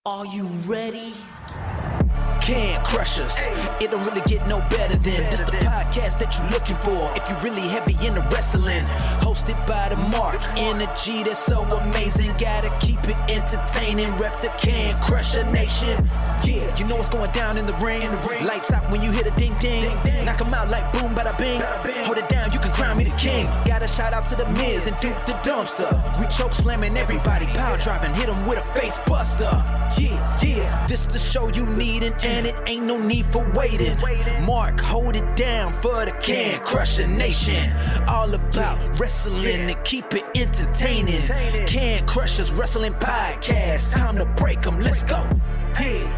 Are you ready? Can Crush Us. It don't really get no better than this the podcast that you're looking for if you're really heavy into wrestling. Hosted by the Mark. Energy that's so amazing. Gotta keep it entertaining. Rep the Can Crusher Nation. Yeah, you know what's going down in the ring. Lights out when you hit a ding ding. Knock 'em out like boom bada bing. Hold it down, you can crown me the king. Got a shout out to the Miz and Duke the Dumpster. We choke slamming everybody. Power driving, hit 'em with a face buster. Yeah, this the show you need and it ain't no need for waiting. Mark, hold it down for the Can Crusher Nation. All about wrestling and keep it entertaining. Can Crushers Wrestling Podcast. Time to break 'em, let's go. Yeah.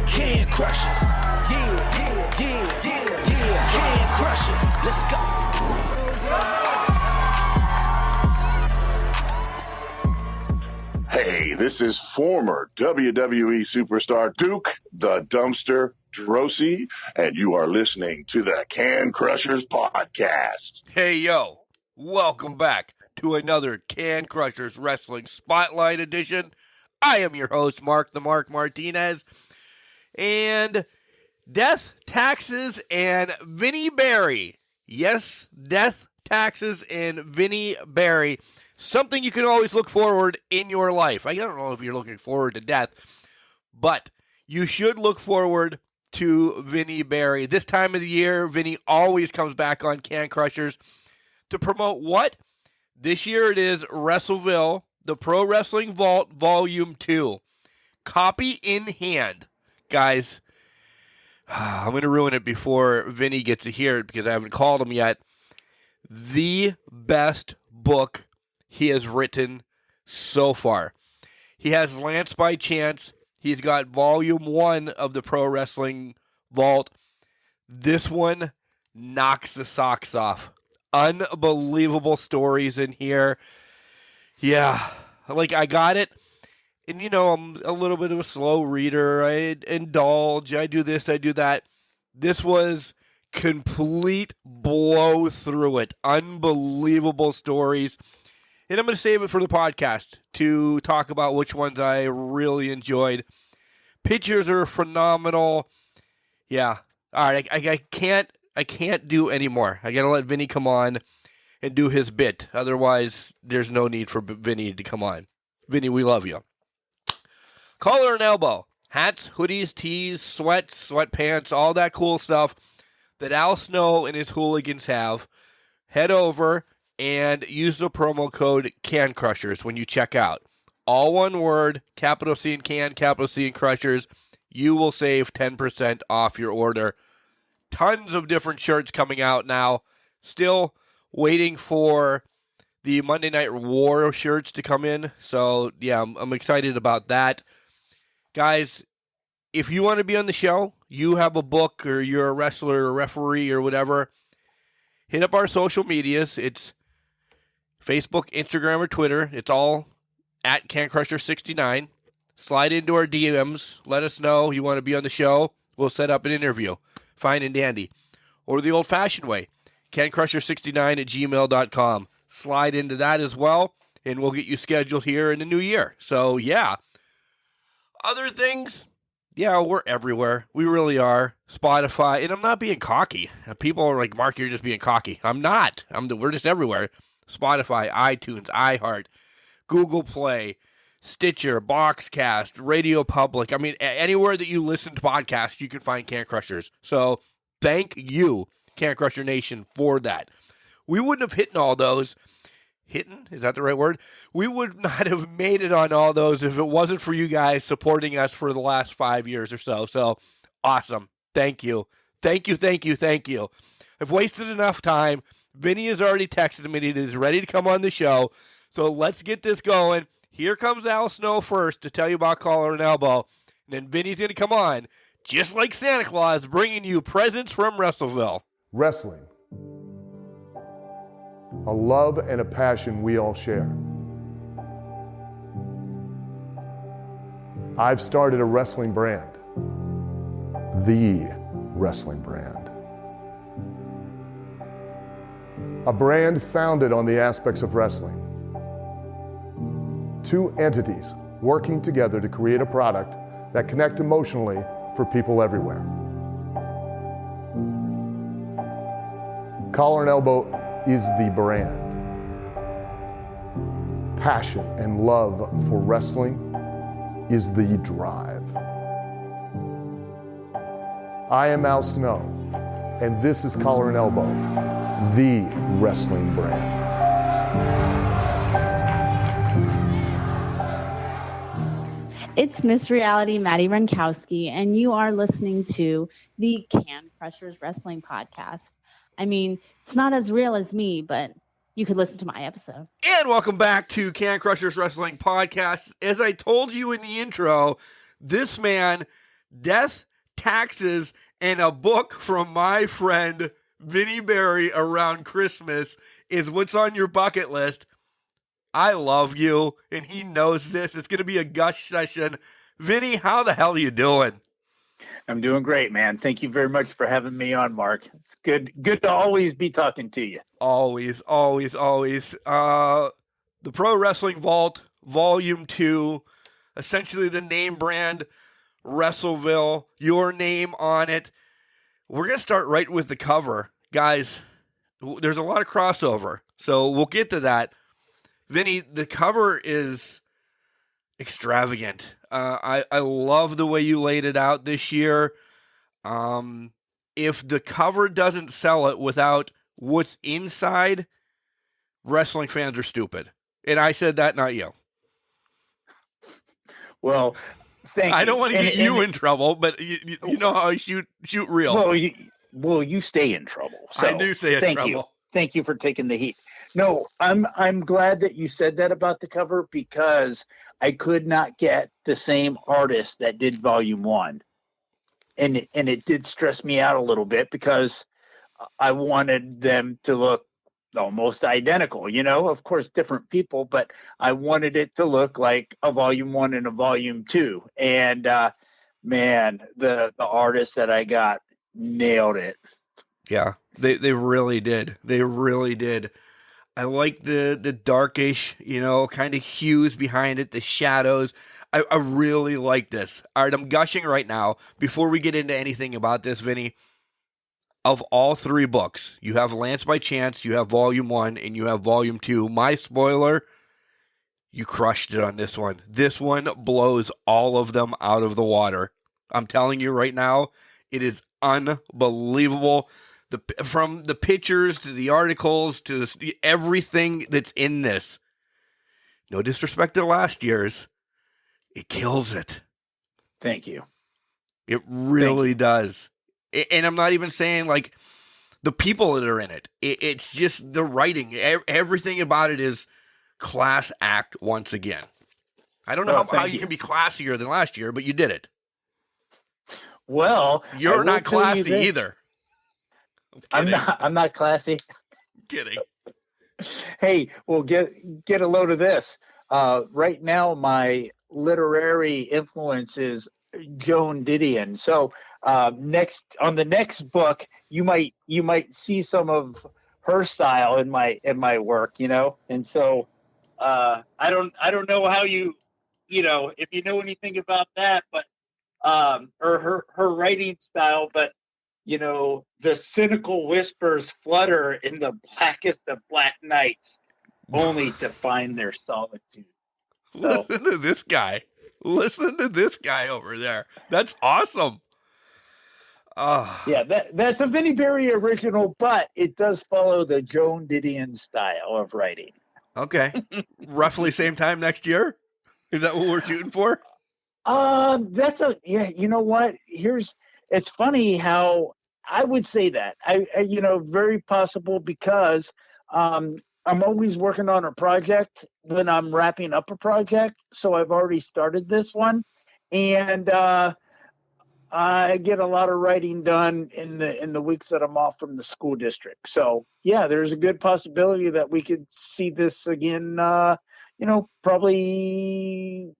Can Crushers. Yeah. Can Crushers, let's go. Hey, this is former WWE superstar Duke the Dumpster Drosy, and you are listening to the Can Crushers Podcast. Hey, yo, welcome back to another Can Crushers Wrestling Spotlight edition. I am your host, Mark the Mark Martinez, and Death, Taxes, and Vinny Berry. Yes, Death, Taxes, and Vinny Berry. Something you can always look forward in your life. I don't know if you're looking forward to death, but you should look forward to Vinny Berry. This time of the year, Vinny always comes back on Can Crushers to promote what? This year it is WrestleVille, the Pro Wrestling Vault Volume 2. Copy in hand. Guys, I'm going to ruin it before Vinny gets to hear it because I haven't called him yet. The best book he has written so far. He has Lance by Chance. He's got Volume 1 of the Pro Wrestling Vault. This one knocks the socks off. Unbelievable stories in here. Yeah, like I got it. And you know, I'm a little bit of a slow reader. I indulge. I do this, I do that. This was complete blow through it. Unbelievable stories. And I'm going to save it for the podcast to talk about which ones I really enjoyed. Pictures are phenomenal. Yeah. All right. I can't do any more. I got to let Vinny come on and do his bit. Otherwise, there's no need for Vinny to come on. Vinny, we love you. Collar and elbow. Hats, hoodies, tees, sweats, sweatpants, all that cool stuff that Al Snow and his hooligans have. Head over and use the promo code CANCRUSHERS when you check out. All one word, capital C and Can, capital C and Crushers. You will save 10% off your order. Tons of different shirts coming out now. Still waiting for the Monday Night War shirts to come in. So, yeah, I'm excited about that. Guys, if you want to be on the show, you have a book or you're a wrestler or referee or whatever, hit up our social medias. It's Facebook, Instagram, or Twitter. It's all at CanCrusher69. Slide into our DMs. Let us know you want to be on the show. We'll set up an interview. Fine and dandy. Or the old-fashioned way, CanCrusher69@gmail.com. Slide into that as well, and we'll get you scheduled here in the new year. So, yeah. Other things, yeah, we're everywhere. We really are. Spotify, and I'm not being cocky. People are like, Mark, you're just being cocky. I'm not. We're just everywhere. Spotify, iTunes, iHeart, Google Play, Stitcher, Boxcast, Radio Public. I mean, anywhere that you listen to podcasts, you can find Can Crushers. So thank you, Can Crusher Nation, for that. We wouldn't have hit all those. Hitting? Is that the right word? We would not have made it on all those if it wasn't for you guys supporting us for the last 5 years or so. So awesome. Thank you. Thank you. I've wasted enough time. Vinny has already texted me. He is ready to come on the show. So let's get this going. Here comes Al Snow first to tell you about Collar and Elbow. And then Vinny's going to come on, just like Santa Claus, bringing you presents from WrestleVille. Wrestling. A love and a passion we all share. I've started a wrestling brand. The wrestling brand. A brand founded on the aspects of wrestling. Two entities working together to create a product that connects emotionally for people everywhere. Collar and Elbow is the brand. Passion and love for wrestling is the drive. I am Al Snow, and this is Collar and Elbow, the wrestling brand. It's Miss Reality, Maddie Runkowski, and you are listening to the Can Crushers Wrestling Podcast. I mean, it's not as real as me, but you could listen to my episode. And welcome back to Can Crushers Wrestling Podcast. As I told you in the intro, this man, death, taxes, and a book from my friend Vinny Berry around Christmas is what's on your bucket list. I love you, and he knows this. It's going to be a gush session. Vinny, how the hell are you doing? I'm doing great, man. Thank you very much for having me on, Mark. It's good to always be talking to you. Always, always, always. The Pro Wrestling Vault, Volume 2, essentially the name brand, Wrestleville, your name on it. We're going to start right with the cover. Guys, there's a lot of crossover, so we'll get to that. Vinny, the cover is extravagant. I love the way you laid it out this year. If the cover doesn't sell it without what's inside, wrestling fans are stupid. And I said that, not you. Well, thank you. I don't want to get you in trouble, but you know how I shoot real. Well, you stay in trouble. So I do stay in trouble. Thank you for taking the heat. No, I'm glad that you said that about the cover because I could not get the same artist that did Volume 1. And it did stress me out a little bit because I wanted them to look almost identical, of course, different people, but I wanted it to look like a Volume 1 and a Volume 2. And man, the artist that I got nailed it. Yeah, they really did. They really did. I like the darkish, kind of hues behind it, the shadows. I really like this. All right, I'm gushing right now. Before we get into anything about this, Vinny, of all three books, you have Lance by Chance, you have Volume 1, and you have Volume 2. My spoiler, you crushed it on this one. This one blows all of them out of the water. I'm telling you right now, it is unbelievable. From the pictures to the articles to everything that's in this. No disrespect to last year's. It kills it. Thank you. It really does. And I'm not even saying like the people that are in it. It's just the writing. Everything about it is class act once again. I don't know how you can be classier than last year, but you did it. Well, you're not classy either. I'm not classy. I'm kidding. Hey, well, get a load of this. Right now, my literary influence is Joan Didion. So next on the next book, you might see some of her style in my work, And so I don't know how you if you know anything about that, but or her writing style, but the cynical whispers flutter in the blackest of black nights, only to find their solitude. So, Listen to this guy. Listen to this guy over there. That's awesome. Yeah, that's a Vinny Berry original, but it does follow the Joan Didion style of writing. Okay. Roughly same time next year? Is that what we're shooting for? You know what? It's funny how I would say that. I very possible because I'm always working on a project when I'm wrapping up a project. So I've already started this one, and I get a lot of writing done in the weeks that I'm off from the school district. So yeah, there's a good possibility that we could see this again. Probably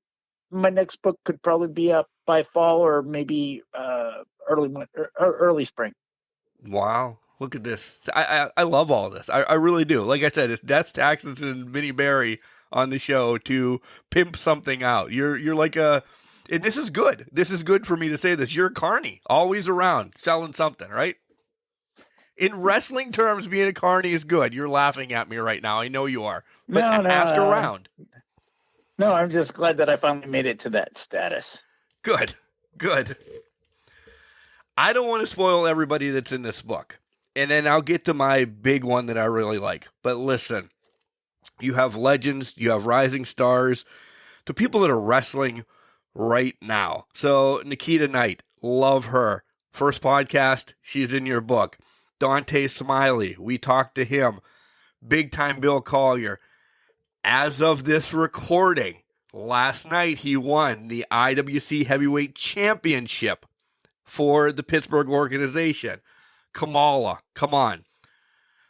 my next book could probably be up by fall or maybe early winter or early spring. Wow. Look at this. I love all this. I really do. Like I said, it's Death, Taxes, and Vinny Berry on the show to pimp something out. You're like a, and this is good. This is good for me to say this. You're a carny, always around, selling something, right? In wrestling terms, being a carny is good. You're laughing at me right now. I know you are. But ask around. No, I'm just glad that I finally made it to that status. Good. I don't want to spoil everybody that's in this book. And then I'll get to my big one that I really like. But listen, you have legends, you have rising stars, to people that are wrestling right now. So Nikita Knight, love her. First podcast, she's in your book. Dante Smiley, we talked to him. Big time Bill Collier. As of this recording, last night he won the IWC Heavyweight Championship for the Pittsburgh organization. Kamala, come on.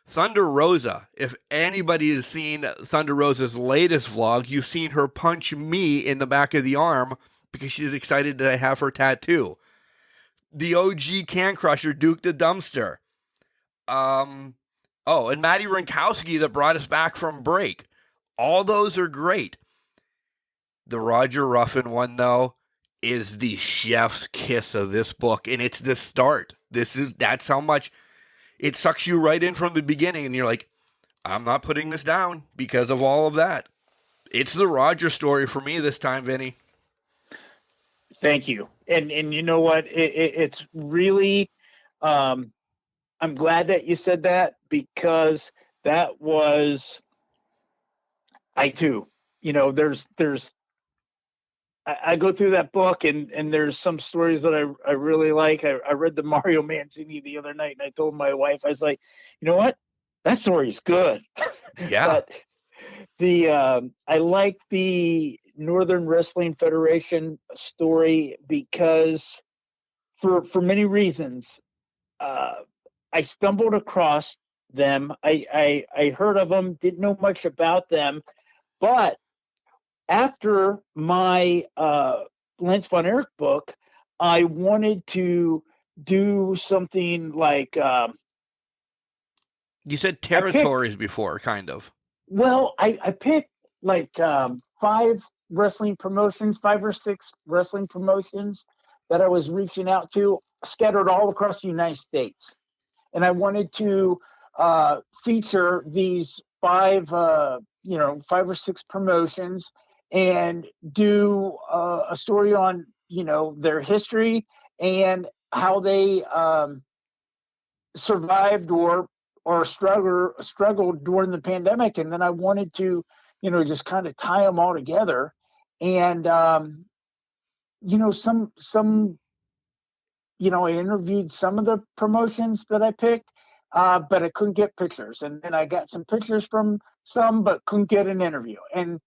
Thunder Rosa, if anybody has seen Thunder Rosa's latest vlog, you've seen her punch me in the back of the arm because she's excited that I have her tattoo. The OG Can Crusher, Duke the Dumpster. And Maddie Rinkowski that brought us back from break. All those are great. The Roger Ruffin one, though, is the chef's kiss of this book, and it's the start. That's how much it sucks you right in from the beginning, and you're like, I'm not putting this down because of all of that. It's the Roger story for me this time, Vinny. Thank you. And you know what? It's really, I'm glad that you said that, because that was, I too, I go through that book and there's some stories that I really like. I read the Mario Mancini the other night, and I told my wife, I was like, you know what? That story's good. Yeah. But I like the Northern Wrestling Federation story because for many reasons. I stumbled across them. I heard of them, didn't know much about them, but after my Lance Von Erich book, I wanted to do something like you said territories before, kind of. Well, I picked like 5 or 6 wrestling promotions that I was reaching out to, scattered all across the United States, and I wanted to feature these 5 or 6 promotions and do a story on their history and how they survived or struggled during the pandemic. And then I wanted to just kind of tie them all together. And I interviewed some of the promotions that I picked, but I couldn't get pictures. And then I got some pictures from some, but couldn't get an interview. And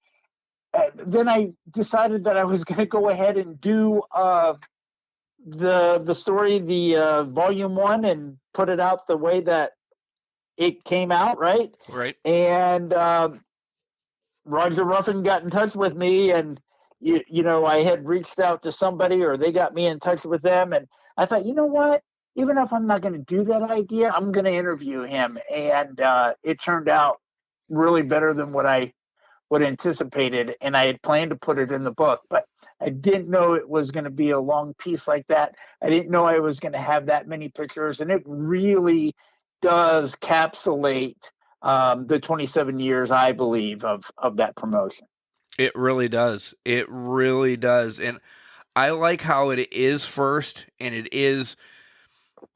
then I decided that I was going to go ahead and do the story, the volume 1, and put it out the way that it came out, right? Right. And Roger Ruffin got in touch with me, and I had reached out to somebody, or they got me in touch with them, and I thought, you know what? Even if I'm not going to do that idea, I'm going to interview him, and it turned out really better than what I anticipated, and I had planned to put it in the book, but I didn't know it was going to be a long piece like that. I didn't know I was going to have that many pictures, and it really does capsulate the 27 years, I believe, of that promotion. It really does. It really does. And I like how it is first, and it is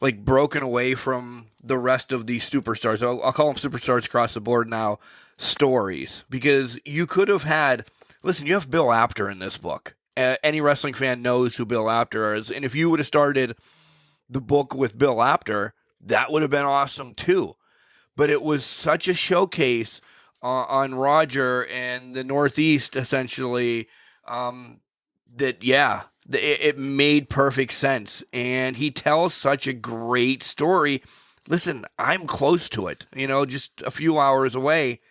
like broken away from the rest of these superstars. I'll call them superstars across the board now, stories, because you could have had, listen, you have Bill Apter in this book. Any wrestling fan knows who Bill Apter is. And if you would have started the book with Bill Apter, that would have been awesome too. But it was such a showcase on Roger and the Northeast, essentially, that, yeah, it made perfect sense. And he tells such a great story. Listen, I'm close to it, just a few hours away.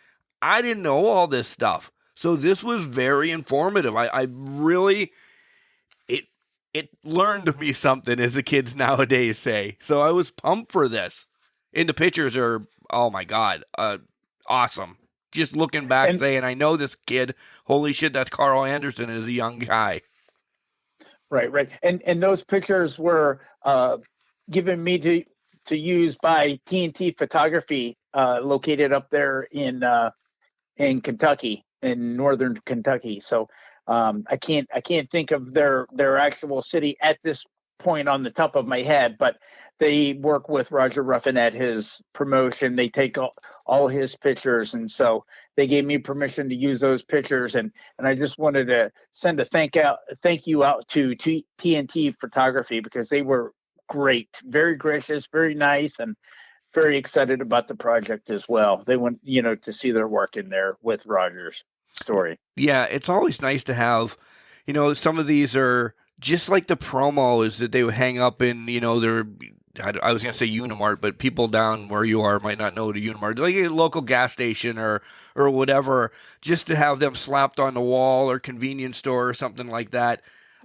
I didn't know all this stuff. So this was very informative. I really, it learned me something, as the kids nowadays say. So I was pumped for this. And the pictures are, oh my God, awesome. just looking back And- saying, I know this kid. Holy shit, that's Carl Anderson as a young guy. Right. And those pictures were given me to use by TNT Photography, located up there in Kentucky, in northern Kentucky. So I can't think of their actual city at this point on the top of my head, but they work with Roger Ruffin at his promotion. They take all his pictures, and so they gave me permission to use those pictures. And I just wanted to send a thank you out to TNT Photography, because they were great, very gracious, very nice, and very excited about the project as well. They want, to see their work in there with Roger's story. Yeah, it's always nice to have, some of these are just like the promos that they would hang up in, their, I was going to say Unimart, but people down where you are might not know what a Unimart, like a local gas station or whatever, just to have them slapped on the wall or convenience store or something like that.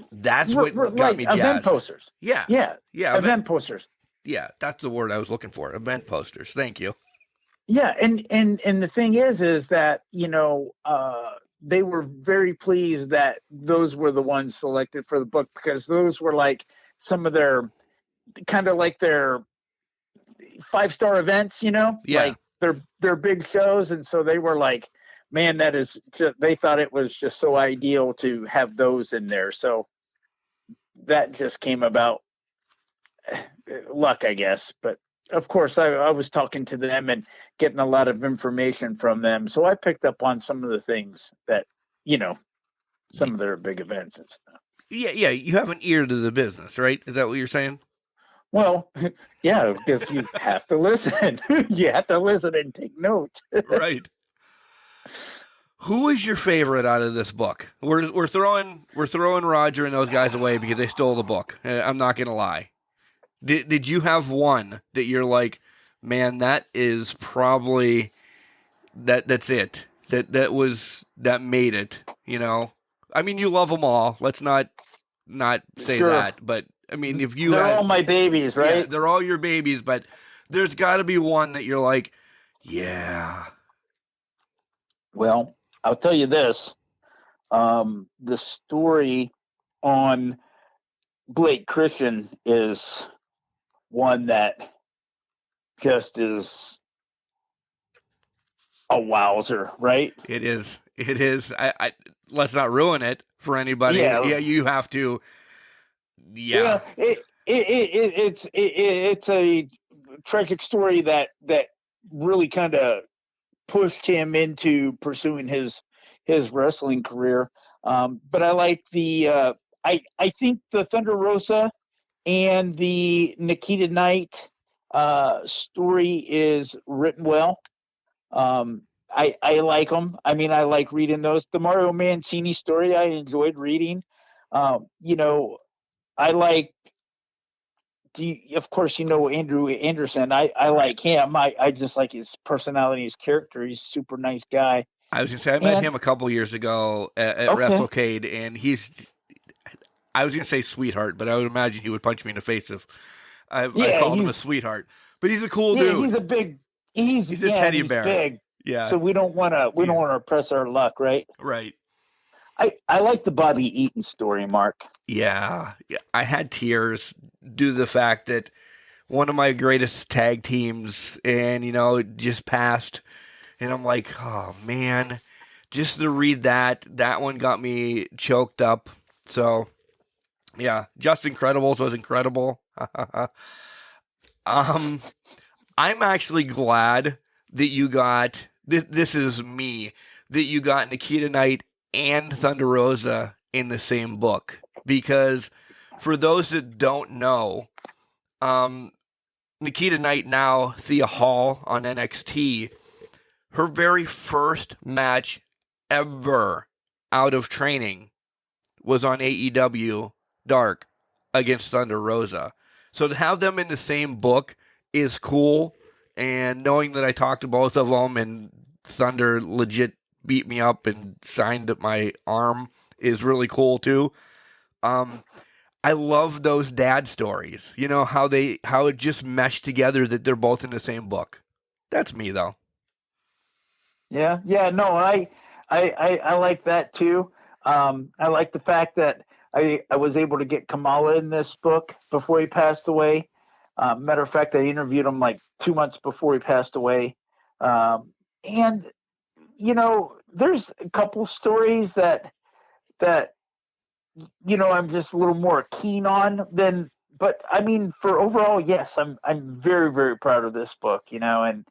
That's what got me jazzed. Event posters. Yeah. Event posters. Yeah, that's the word I was looking for. Event posters. Thank you. Yeah, and the thing is that they were very pleased that those were the ones selected for the book, because those were like some of their kind of like their 5-star events, like their big shows, and so they were like, man, that is just, they thought it was just so ideal to have those in there. So that just came about luck, I guess. But of course, I was talking to them and getting a lot of information from them. So I picked up on some of the things that, some of their big events and stuff. Yeah, you have an ear to the business, right? Is that what you're saying? Well, yeah, because you have to listen. You have to listen and take notes. Right. Who is your favorite out of this book? We're throwing Roger and those guys away because they stole the book. I'm not gonna lie. Did you have one that you're like, man, that is probably that's it. That made it, I mean, you love them all. Let's not say Sure. that, but I mean, if you They're all my babies, right? Yeah, they're all your babies, but there's got to be one that you're like, yeah. Well, I'll tell you this. The story on Blake Christian is one that just is a wowzer, right? It is. I let's not ruin it for anybody. Yeah. Yeah, you have to. Yeah. It's a tragic story that really kind of pushed him into pursuing his wrestling career. But I like the I think the Thunder Rosa and the Nikita Knight story is written well. I like them. I mean, I like reading those. The Mario Mancini story I enjoyed reading. I like. Of course, Andrew Anderson. I like him. I just like his personality, his character. He's a super nice guy. I was gonna say I met him a couple years ago at WrestleCade, and I was gonna say sweetheart, but I would imagine he would punch me in the face if I called him a sweetheart. But he's a cool dude. He's a big. He's a teddy bear. Big. Yeah. So we don't want to press our luck, right? Right. I like the Bobby Eaton story, Mark. Yeah. I had tears due to the fact that one of my greatest tag teams, and just passed, and I'm like, oh man, just to read that one got me choked up. So yeah, Just Incredibles was incredible. I'm actually glad that you got this is me, that you got Nikita Knight and Thunder Rosa in the same book, because for those that don't know, Nikita Knight, now Thea Hall on NXT, her very first match ever out of training was on AEW Dark against Thunder Rosa. So to have them in the same book is cool, and knowing that I talked to both of them and Thunder legit beat me up and signed my arm is really cool too. I love those dad stories. How it just meshed together that they're both in the same book. That's me though. Yeah. No, I like that too. I like the fact that I was able to get Kamala in this book before he passed away. Matter of fact, I interviewed him like 2 months before he passed away. And there's a couple stories that I'm just a little more keen on than. But I mean, for overall, yes, I'm very very proud of this book. And I'm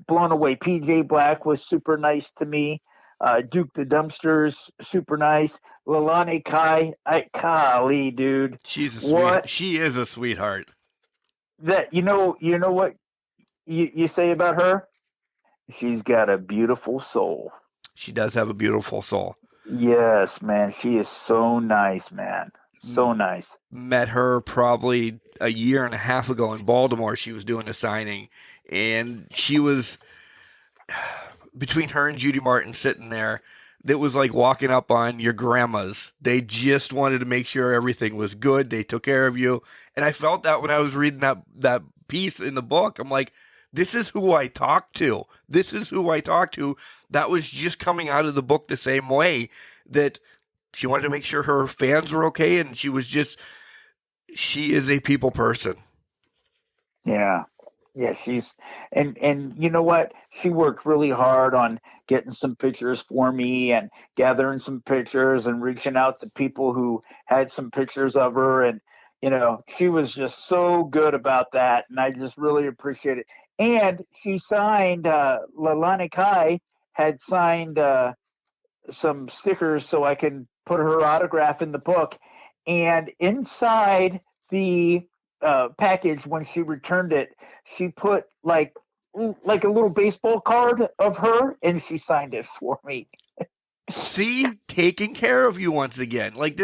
blown away. PJ Black was super nice to me. Duke the Dumpster's super nice. Lalani Kai, golly, dude, She's a sweet. what She is a sweetheart. that what you say about her? She's got a beautiful soul. She does have a beautiful soul. Yes, man, she is so nice, man, so nice. Met her probably a year and a half ago in Baltimore. She was doing a signing, and she was between her and Judy Martin sitting there. That was like walking up on your grandma's. They just wanted to make sure everything was good. They took care of you, and I felt that when I was reading that piece in the book. I'm like, this is who I talk to. This is who I talk to. That was just coming out of the book the same way, that she wanted to make sure her fans were okay, and she is a people person. Yeah. Yeah, and you know what? She worked really hard on getting some pictures for me and gathering some pictures and reaching out to people who had some pictures of her. And she was just so good about that, and I just really appreciate it. And she signed Lalani Kai had signed some stickers so I can put her autograph in the book. And inside the package, when she returned it, she put like a little baseball card of her, and she signed it for me. See, taking care of you once again. Like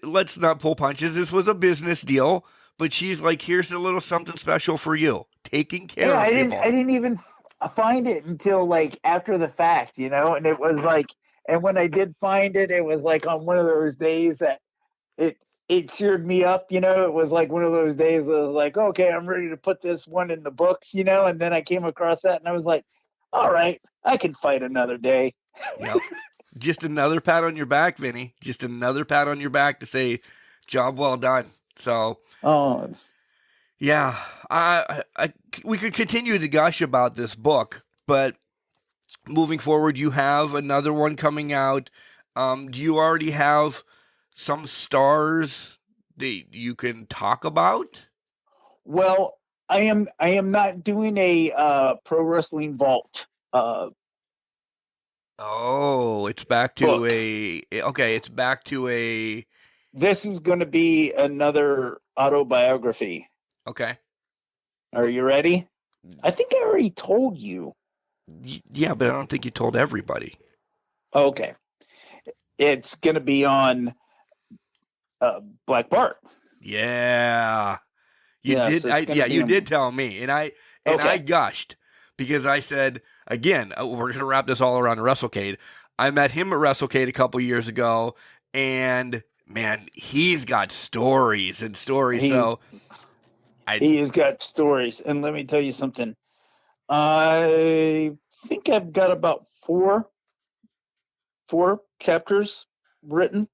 let's not pull punches. This was a business deal, but she's like, here's a little something special for you. Taking care of people. I didn't even find it until like after the fact, and it was like, and when I did find it, it was like on one of those days that it cheered me up. It was like one of those days that I was like, okay, I'm ready to put this one in the books, and then I came across that and I was like, all right, I can fight another day. Yep. Just another pat on your back, Vinny. Just another pat on your back to say, job well done. So, Oh, yeah, we could continue to gush about this book, but moving forward, you have another one coming out. Do you already have some stars that you can talk about? well, I am not doing a pro wrestling vault Oh, it's back to book. it's back to a, This is going to be another autobiography. okay. Are you ready? I think I already told you. Yeah, but I don't think you told everybody. Okay. It's going to be on Black Bart. Yeah. You Yes, did. You did tell me, and I Okay. gushed because I said again, we're gonna wrap this all around WrestleCade. I met him at WrestleCade a couple years ago, and man, he's got stories and stories. So He has got stories, and let me tell you something. I think I've got about four chapters written,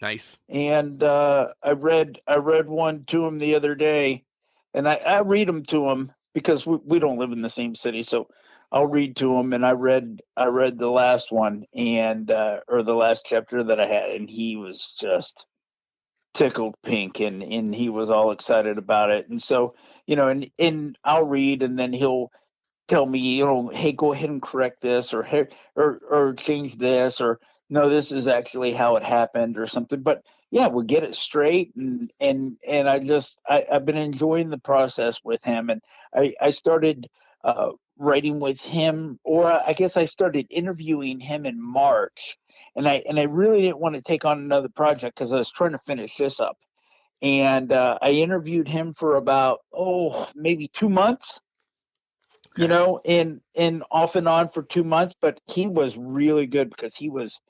nice. and I read one to him the other day, and I read them to him because we don't live in the same city, so I'll read to him. And I read the last one, and or the last chapter that I had, and he was just tickled pink, and he was all excited about it. And so and I'll read, and then he'll tell me, hey, go ahead and correct this, or hey, or change this, or no, this is actually how it happened, or something. But yeah, we'll get it straight. And I've been enjoying the process with him. And I started writing with him, or I guess I started interviewing him in March. And I really didn't want to take on another project because I was trying to finish this up. And I interviewed him for about maybe 2 months, Okay. and off and on for 2 months. But he was really good because he was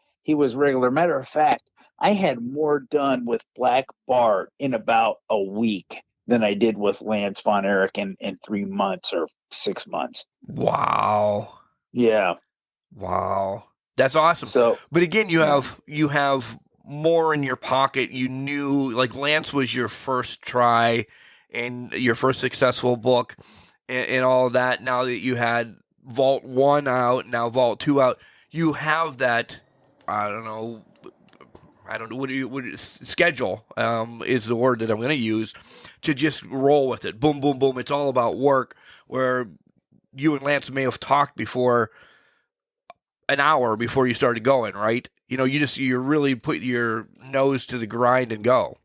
regular. Matter of fact, I had more done with Black Bart in about a week than I did with Lance Von Erich in 3 months or 6 months. Wow. Yeah. Wow. That's awesome. So, But again, you yeah. have more in your pocket. You knew, like, Lance was your first try and your first successful book and all of that. Now that you had Vault 1 out, now Vault 2 out, you have that, I don't know, schedule is the word that I'm going to use to just roll with it. Boom, boom, boom. It's all about work, where you and Lance may have talked before an hour before you started going, right? You know, you really put your nose to the grind and go.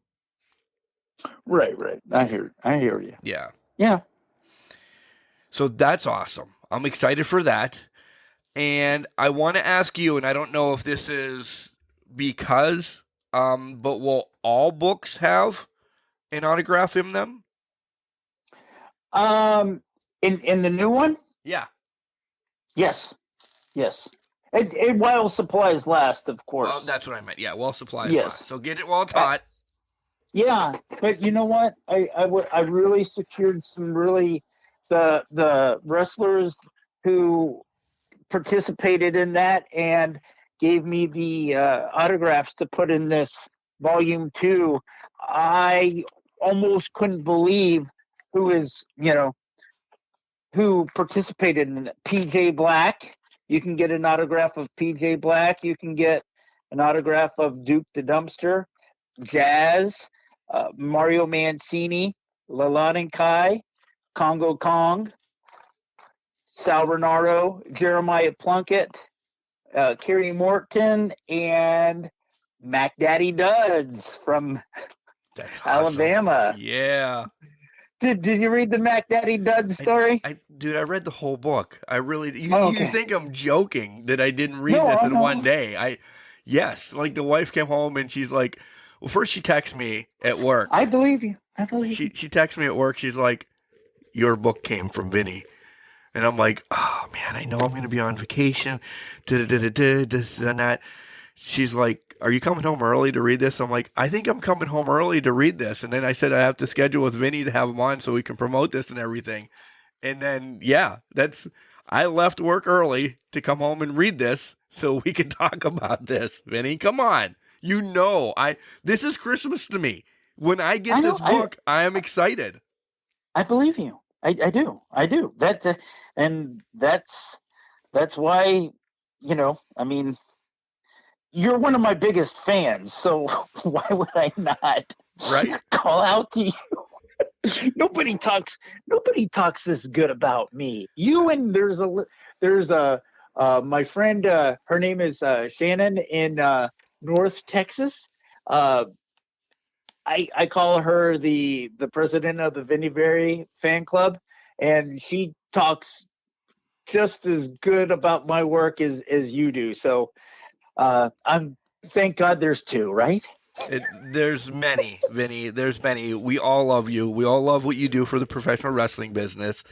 Right. I hear you. Yeah. Yeah. So that's awesome. I'm excited for that. And I want to ask you, and I don't know if this is because, but will all books have an autograph in them? In the new one? Yeah. Yes. And while supplies last, of course. Oh, that's what I meant. Yeah, well, supplies Yes. last. So get it while it's hot. Yeah, but you know what? I really secured some really the wrestlers who participated in that and gave me the autographs to put in this volume 2. I almost couldn't believe who participated in it. PJ Black. You can get an autograph of PJ Black. You can get an autograph of Duke the Dumpster, Jazz, Mario Mancini, Lalani Kai, Congo Kong, Sal Renaro, Jeremiah Plunkett, Kerry Morton, and Mac Daddy Duds from That's awesome. Alabama. Yeah. Did you read the Mac Daddy Duds story? Dude, I read the whole book. I really. Okay. You think I'm joking that I didn't read this in one day? Yes. Like, the wife came home and she's like, well, first she texts me at work. I believe you. She texts me at work. She's like, your book came from Vinny. And I'm like, oh, man, I know I'm going to be on vacation. This and that. She's like, are you coming home early to read this? I'm like, I think I'm coming home early to read this. And then I said I have to schedule with Vinny to have him on so we can promote this and everything. And then, yeah, I left work early to come home and read this so we can talk about this. Vinny, come on. You know, this is Christmas to me. When I get this book, I am excited. I believe you. I do. And that's why, I mean, you're one of my biggest fans, so why would I not call out to you? Nobody talks this good about me. You and there's my friend, her name is Shannon in North Texas. I call her the president of the Vinny Berry fan club, and she talks just as good about my work as you do. So thank God there's two, right? There's many, Vinny. There's many. We all love you. We all love what you do for the professional wrestling business.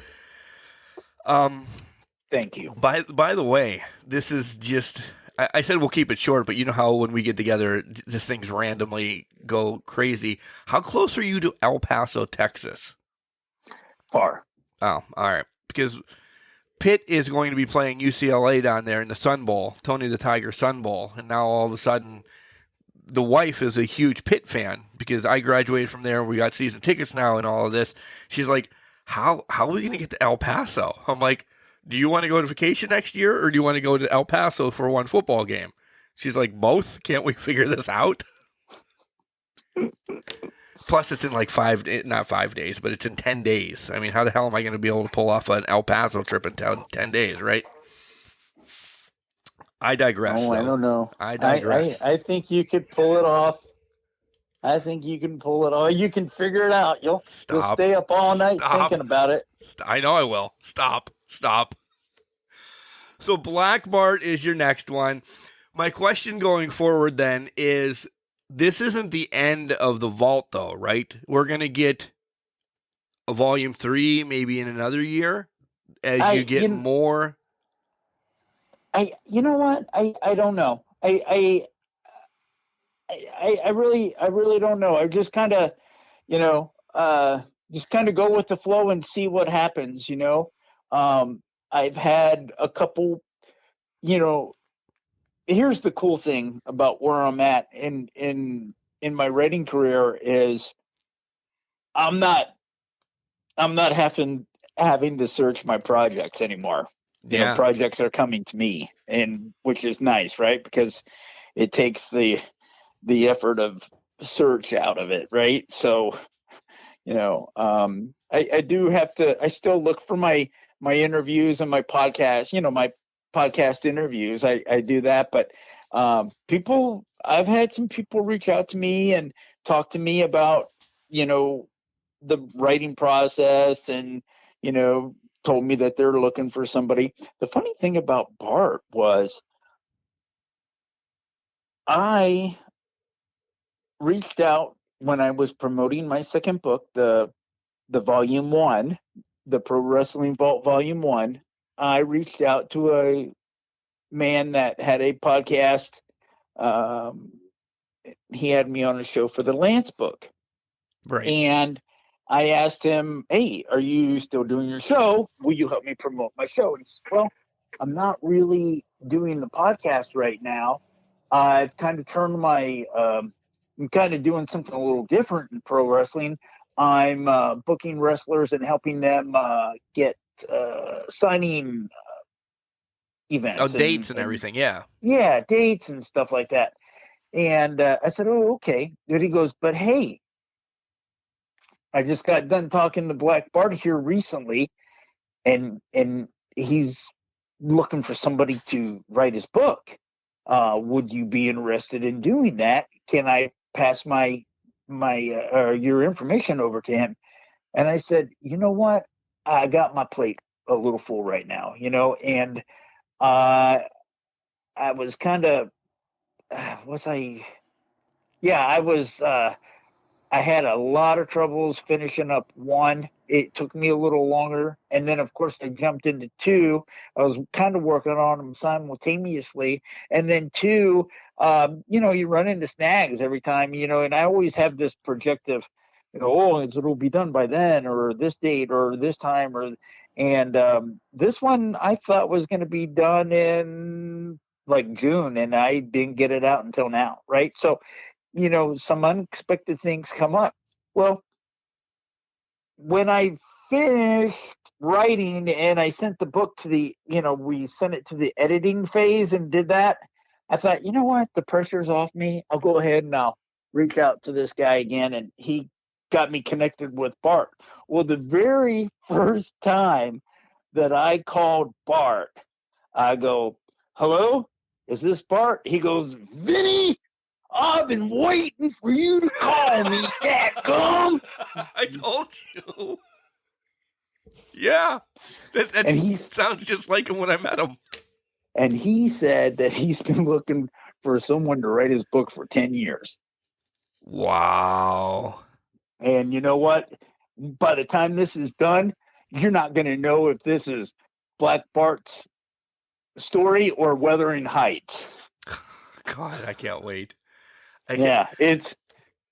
Thank you. By the way, this is just. I said we'll keep it short, but you know how when we get together, these things randomly go crazy. How close are you to El Paso, Texas? Far. Oh, all right. Because Pitt is going to be playing UCLA down there in the Sun Bowl, Tony the Tiger Sun Bowl, and now all of a sudden, the wife is a huge Pitt fan because I graduated from there. We got season tickets now and all of this. She's like, how are we going to get to El Paso? I'm like, do you want to go to vacation next year or do you want to go to El Paso for one football game? She's like, both. Can't we figure this out? Plus, it's in like not 5 days, but it's in 10 days. I mean, how the hell am I going to be able to pull off an El Paso trip in 10 days, right? I digress. Oh, I don't know. I digress. I think you could pull it off. I think you can pull it off. You can figure it out. You'll stay up all night thinking about it. I know I will. Stop. So Black Bart is your next one. My question going forward then is, this isn't the end of the vault though, right? We're going to get a volume 3 maybe in another year as you get more. You know what? I don't know. I really don't know. I just kind of, go with the flow and see what happens, I've had a couple, you know, here's the cool thing about where I'm at in my writing career is I'm not having to search my projects anymore. Yeah. Projects are coming to me, and which is nice, right? Because it takes the effort of search out of it, right? So, I do have to. I still look for my interviews and my podcast. My podcast interviews. I do that, but I've had some people reach out to me and talk to me about the writing process, and told me that they're looking for somebody. The funny thing about Bart was I reached out when I was promoting my second book, the volume 1, the Pro Wrestling Vault volume 1. I reached out to a man that had a podcast. He had me on a show for the Lance book. Right. And I asked him, "Hey, are you still doing your show? Will you help me promote my show?" And he said, "Well, I'm not really doing the podcast right now. I've kind of turned I'm kind of doing something a little different in pro wrestling. I'm booking wrestlers and helping them get signing events. Oh, dates and everything, yeah. Yeah, dates and stuff like that." And I said, "Oh, okay." Then he goes, "But hey, I just got done talking to Black Bart here recently, and he's looking for somebody to write his book. Would you be interested in doing that? Can I pass your information over to him?" And I said, "You know what? I got my plate a little full right now, and I was kind of was I yeah, I was I had a lot of troubles finishing up 1. It took me a little longer. And then, of course, I jumped into 2. I was kind of working on them simultaneously. And then 2, you run into snags every time, and I always have this projective, it'll be done by then, or this date, or this time. And this one I thought was going to be done in like June, and I didn't get it out until now. Right. So, some unexpected things come up. Well, when I finished writing and I sent the book to we sent it to the editing phase and did that, I thought, you know what? The pressure's off me. I'll go ahead and I'll reach out to this guy again. And he got me connected with Bart. Well, the very first time that I called Bart, I go, "Hello? Is this Bart?" He goes, "Vinny, I've been waiting for you to call me, dadgum." I told you. Yeah. That sounds just like him when I met him. And he said that he's been looking for someone to write his book for 10 years. Wow. And you know what? By the time this is done, you're not going to know if this is Black Bart's story or Wuthering Heights. God, I can't wait. It's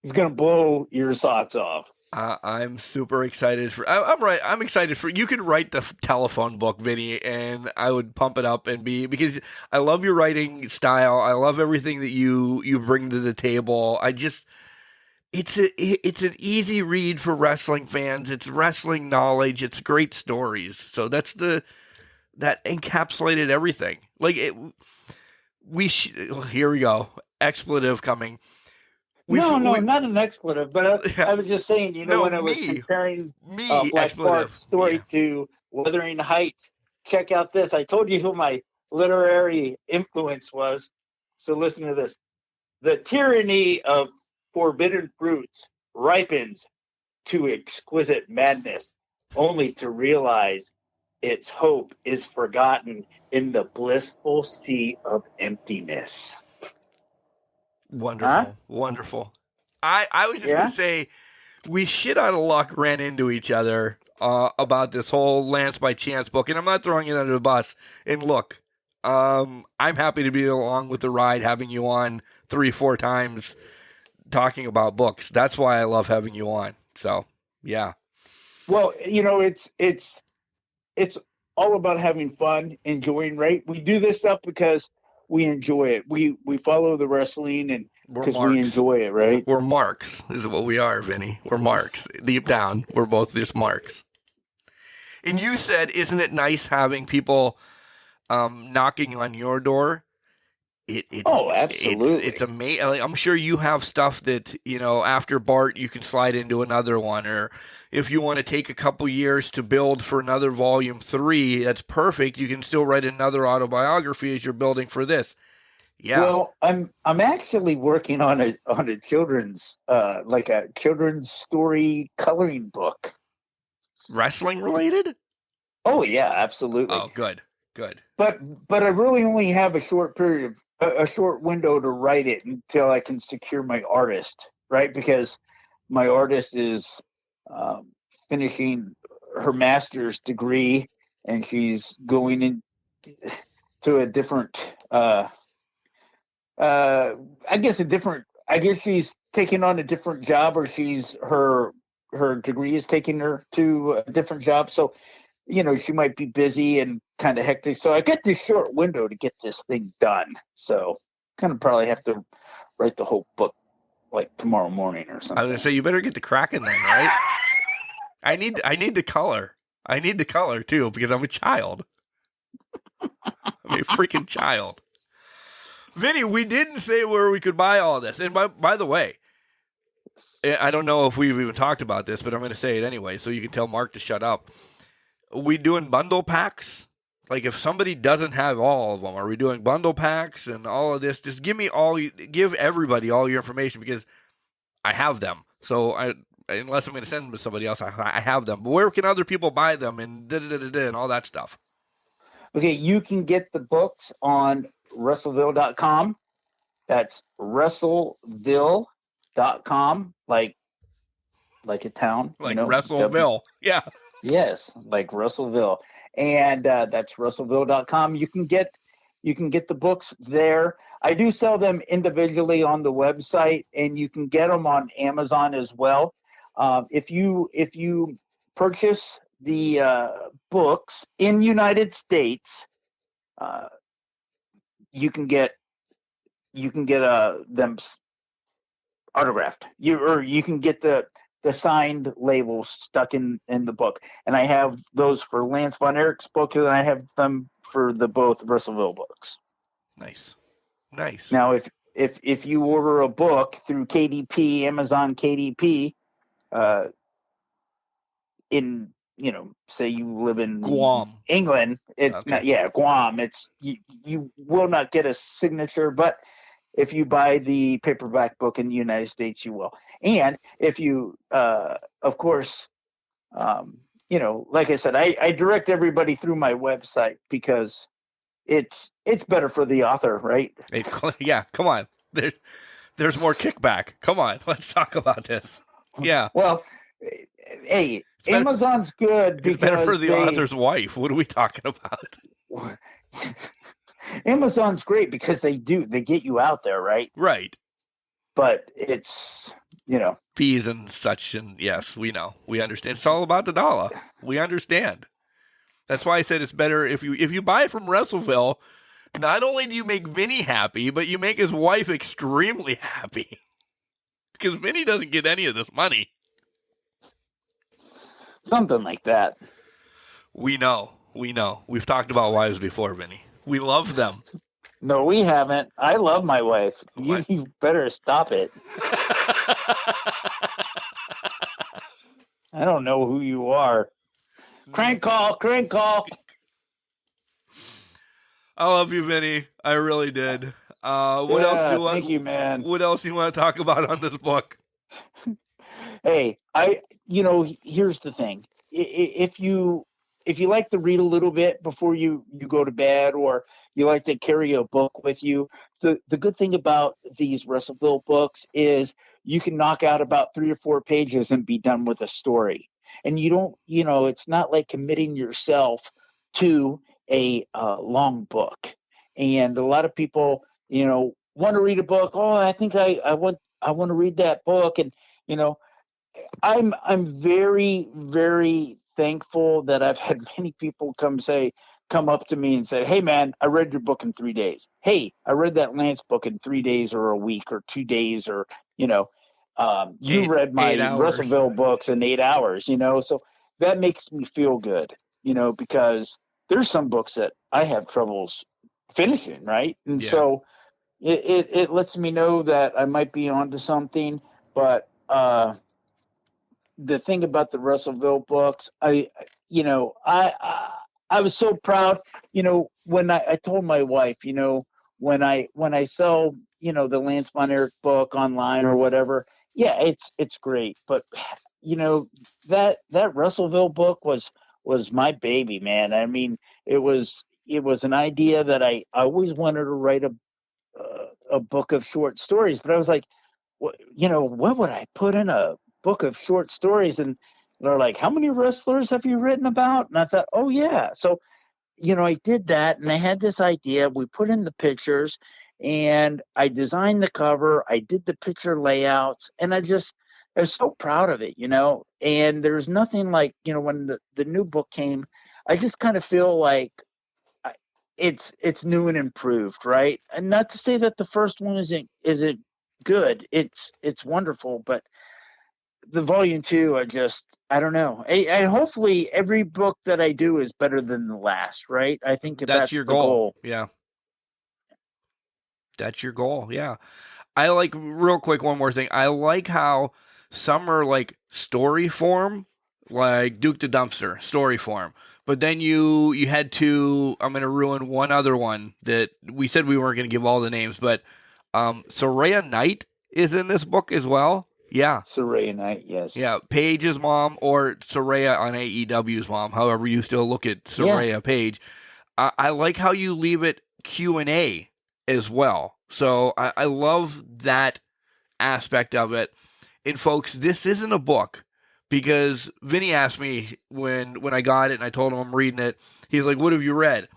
going to blow your socks off. I'm super excited I'm excited for you. Could write the telephone book, Vinny, and I would pump it up because I love your writing style. I love everything that you bring to the table. It's an easy read for wrestling fans. It's wrestling knowledge. It's great stories. So that encapsulated everything. Like here we go. Expletive coming. Not an expletive, but I was just saying, when I was comparing Black Bart's story to Wuthering Heights, check out this. I told you who my literary influence was. So listen to this. "The tyranny of forbidden fruits ripens to exquisite madness, only to realize its hope is forgotten in the blissful sea of emptiness." Wonderful. Huh? Wonderful. I was just going to say, we shit out of luck ran into each other about this whole Lance by Chance book, and I'm not throwing it under the bus. And look, I'm happy to be along with the ride, having you on 3-4 times talking about books. That's why I love having you on. So, yeah. Well, it's all about having fun, enjoying, right? We do this stuff because we enjoy it. We follow the wrestling and We're because we marks. enjoy it, right? We're marks, is what we are, Vinny. We're marks. Deep down, we're both just marks. And you said, isn't it nice having people knocking on your door? Oh, absolutely. It's amazing. I'm sure you have stuff that, after Bart, you can slide into another one. Or if you want to take a couple years to build for another volume 3, that's perfect. You can still write another autobiography as you're building for this. Yeah. Well, I'm actually working on a children's like a children's story coloring book. Wrestling related? Oh yeah, absolutely. Oh, good. Good. But I really only have a short period of a short window to write it until I can secure my artist, right? Because my artist is finishing her master's degree and she's going in to a different I guess she's taking on a different job, or she's her degree is taking her to a different job. So, she might be busy and kind of hectic. So I got this short window to get this thing done. So kind of probably have to write the whole book like tomorrow morning or something. I was gonna say you better get the cracking then, right? I need the color. I need the color too because I'm a child. I'm a freaking child. Vinny, we didn't say where we could buy all this. And by the way, I don't know if we've even talked about this, but I'm going to say it anyway so you can tell Mark to shut up. Are we doing bundle packs? Like if somebody doesn't have all of them, are we doing bundle packs and all of this? Just give everybody all your information because I have them. So unless I'm going to send them to somebody else, I have them. But where can other people buy them and and all that stuff? Okay, you can get the books on WrestleVille.com. That's WrestleVille.com, like a town. Like Wrestleville. Yeah. Yes, like Russellville. And that's Russellville.com. You can get the books there. I do sell them individually on the website, and you can get them on Amazon as well. If you purchase the books in United States, you can get them autographed. You can get the signed labels stuck in the book. And I have those for Lance Von Erich's book, and I have them for the both Russellville books. Nice. Now, if you order a book through KDP, Amazon KDP, in say you live in Guam, England, it's okay. not. Yeah, Guam. It's you will not get a signature, but if you buy the paperback book in the United States, you will. And if you, of course, like I said, I direct everybody through my website because it's better for the author, right? Yeah, come on. There's more kickback. Come on, let's talk about this. Yeah. Well, hey, Amazon's good because it's better for the author's wife. What are we talking about? Amazon's great because they get you out there, right? Right. But it's, fees and such, and yes, we know. We understand. It's all about the dollar. We understand. That's why I said it's better if you buy it from Russellville, not only do you make Vinny happy, but you make his wife extremely happy. Because Vinny doesn't get any of this money. Something like that. We know. We've talked about wives before, Vinny. We love them. No, we haven't. I love my wife. You better stop it. I don't know who you are. Crank call. I love you, Vinny. I really did. What else do you want? Thank you, man. What else do you want to talk about on this book? Hey, here's the thing. If you like to read a little bit before you go to bed, or you like to carry a book with you, the good thing about these Russellville books is you can knock out about 3 or 4 pages and be done with a story. And you don't, it's not like committing yourself to a long book. And a lot of people, want to read a book. Oh, I think I want to read that book. And, I'm very, very thankful that I've had many people come up to me and say, "Hey man, I read your book in 3 days. Hey, I read that Lance book in 3 days or a week or 2 days or, you read Eight my hours. Russellville books in 8 hours, so that makes me feel good, because there's some books that I have troubles finishing, right? And Yeah. so it lets me know that I might be onto something. But the thing about the Russellville books, I was so proud, when I told my wife, when I sell, the Lance Von Erich book online or whatever, yeah, it's great. But that Russellville book was my baby, man. I mean, it was an idea that I always wanted to write a book of short stories, but I was like, what would I put in a book of short stories? And they're like, how many wrestlers have you written about? And I thought, oh yeah. So, I did that, and I had this idea. We put in the pictures, and I designed the cover. I did the picture layouts, and I was so proud of it, and there's nothing like, when the new book came, I just kind of feel like it's new and improved, right? And not to say that the first one isn't good. It's wonderful, but the volume two, I don't know. I hopefully every book that I do is better than the last, right? I think That's that's your the goal. goal. Yeah. That's your goal. Yeah. I like, real quick, one more thing. I like how some are like story form, like Duke the Dumpster story form. But then you had to, I'm going to ruin one other one that we said we weren't going to give all the names, but Soraya Knight is in this book as well. Yeah. Soraya Knight, yes. Yeah. Paige's mom, or Soraya on AEW's mom, however you still look at Soraya Paige. I like how you leave it Q&A as well. So I love that aspect of it. And folks, this isn't a book, because Vinny asked me when I got it and I told him I'm reading it. He's like, what have you read?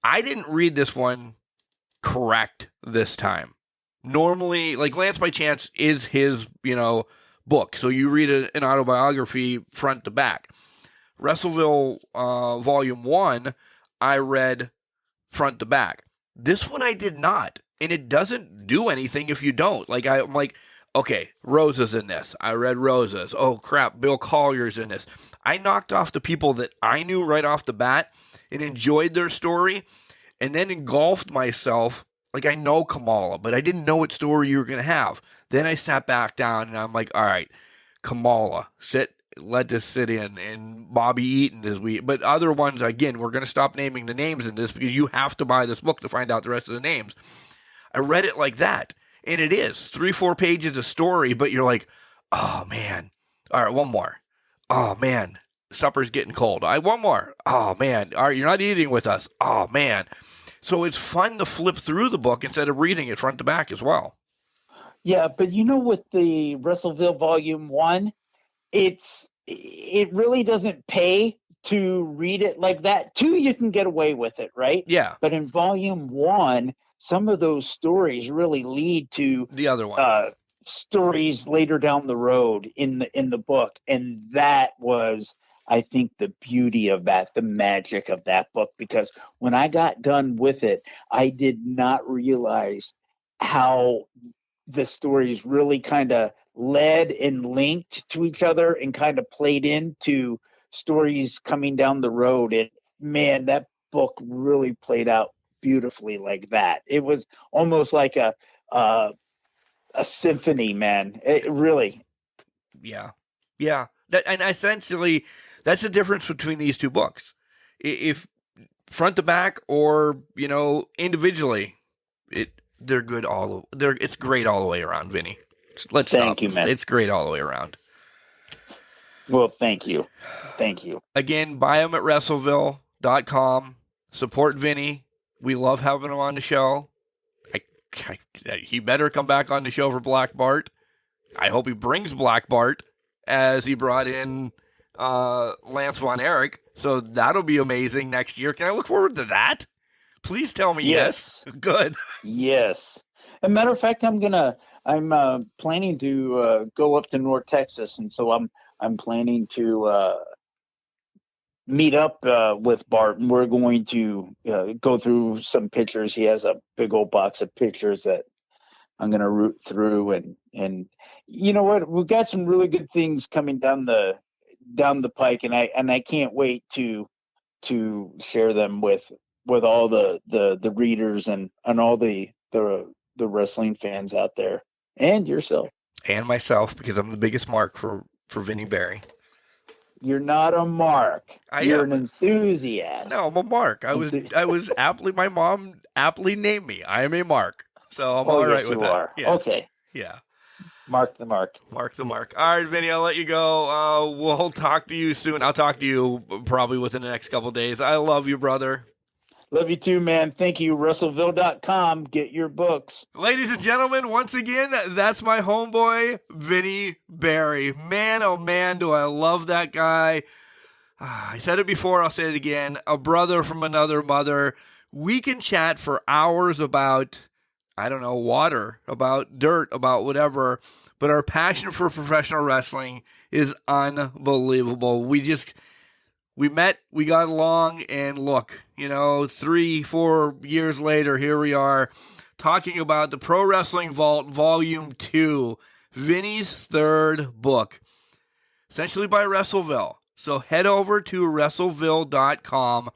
I didn't read this one correct this time. Normally, like, Lance by Chance is his, book. So you read an autobiography front to back. Russellville Volume 1, I read front to back. This one I did not. And it doesn't do anything if you don't. Like, I'm like, okay, Rosa's in this. I read Rosa's. Oh, crap, Bill Collier's in this. I knocked off the people that I knew right off the bat and enjoyed their story, and then engulfed myself. Like, I know Kamala, but I didn't know what story you were going to have. Then I sat back down, and I'm like, all right, Kamala, let this sit in, and Bobby Eaton as but other ones, again, we're going to stop naming the names in this because you have to buy this book to find out the rest of the names. I read it like that, and it is 3-4 pages of story, but you're like, oh man, all right, one more. Oh man, supper's getting cold. One more. Oh man, all right, you're not eating with us. Oh man. So it's fun to flip through the book instead of reading it front to back as well. Yeah, but with the Russellville Volume 1, it really doesn't pay to read it like that. 2, you can get away with it, right? Yeah. But in Volume 1, some of those stories really lead to the other one. Stories later down the road in the book, and that was, I think, the beauty of that, the magic of that book. Because when I got done with it, I did not realize how the stories really kind of led and linked to each other and kind of played into stories coming down the road. And man, that book really played out beautifully like that. It was almost like a symphony, man. It really. Yeah. And essentially, that's the difference between these two books. If front to back or individually, they're good it's great all the way around, Vinny. Let's Thank stop. you, man. It's great all the way around. Well, thank you. Again, buy them at WrestleVille.com. Support Vinny. We love having him on the show. He better come back on the show for Black Bart. I hope he brings Black Bart as he brought in Lance Von Erich. So that'll be amazing next year. Can I look forward to that? Please tell me yes. Good. Yes. As a matter of fact, I'm planning to go up to North Texas, and so I'm planning to meet up with Bart, and we're going to go through some pictures. He has a big old box of pictures that I'm going to root through, and you know what? We've got some really good things coming down the pike, and I can't wait to share them with all the readers and all the wrestling fans out there, and yourself. And myself, because I'm the biggest mark for Vinny Berry. You're not a mark. You're am an enthusiast. No, I'm a mark. I was aptly, my mom aptly named me. I am a mark. So I'm all right yes, with you that. are. Yeah. Okay. Yeah. Mark the mark. Mark the mark. All right, Vinny, I'll let you go. We'll talk to you soon. I'll talk to you probably within the next couple of days. I love you, brother. Love you too, man. Thank you. Russellville.com. Get your books. Ladies and gentlemen, once again, that's my homeboy, Vinny Berry. Man, oh man, do I love that guy. I said it before, I'll say it again. A brother from another mother. We can chat for hours about, I don't know, water, about dirt, about whatever. But our passion for professional wrestling is unbelievable. We met, we got along, and look, 3-4 years later, here we are talking about the Pro Wrestling Vault Volume 2, Vinny's third book, essentially by Wrestleville. So head over to Wrestleville.com,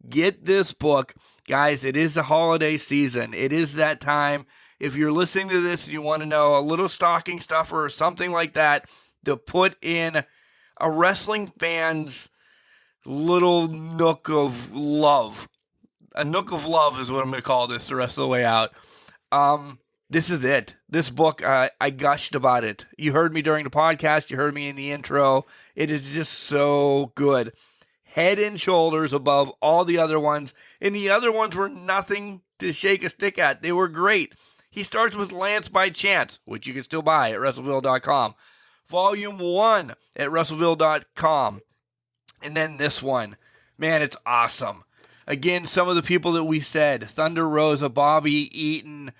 get this book. Guys, it is the holiday season. It is that time. If you're listening to this and you want to know a little stocking stuffer or something like that to put in a wrestling fan's little nook of love. A nook of love is what I'm going to call this the rest of the way out. This is it. This book, I gushed about it. You heard me during the podcast. You heard me in the intro. It is just so good. Head and shoulders above all the other ones. And the other ones were nothing to shake a stick at. They were great. He starts with Lance by Chance, which you can still buy at Wrestleville.com. Volume 1 at Wrestleville.com. And then this one. Man, it's awesome. Again, some of the people that we said. Thunder Rosa, Bobby Eaton,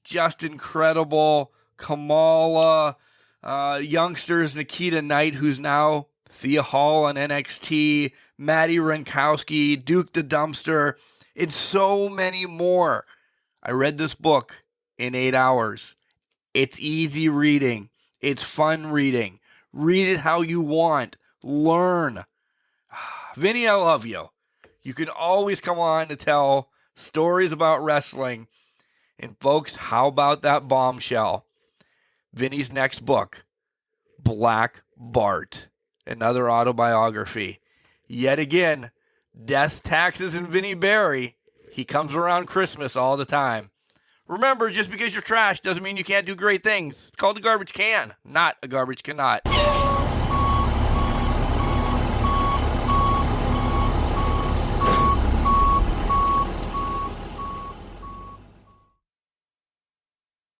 just incredible. Kamala, youngsters, Nikita Knight, who's now Thea Hall on NXT, Maddie Rankowski, Duke the Dumpster, and so many more. I read this book in 8 hours. It's easy reading. It's fun reading. Read it how you want. Learn. Vinny, I love you. You can always come on to tell stories about wrestling. And folks, how about that bombshell? Vinny's next book, Black Bart, another autobiography. Yet again, Death, Taxes, and Vinny Berry. He comes around Christmas all the time. Remember, just because you're trash doesn't mean you can't do great things. It's called a garbage can, not a garbage cannot.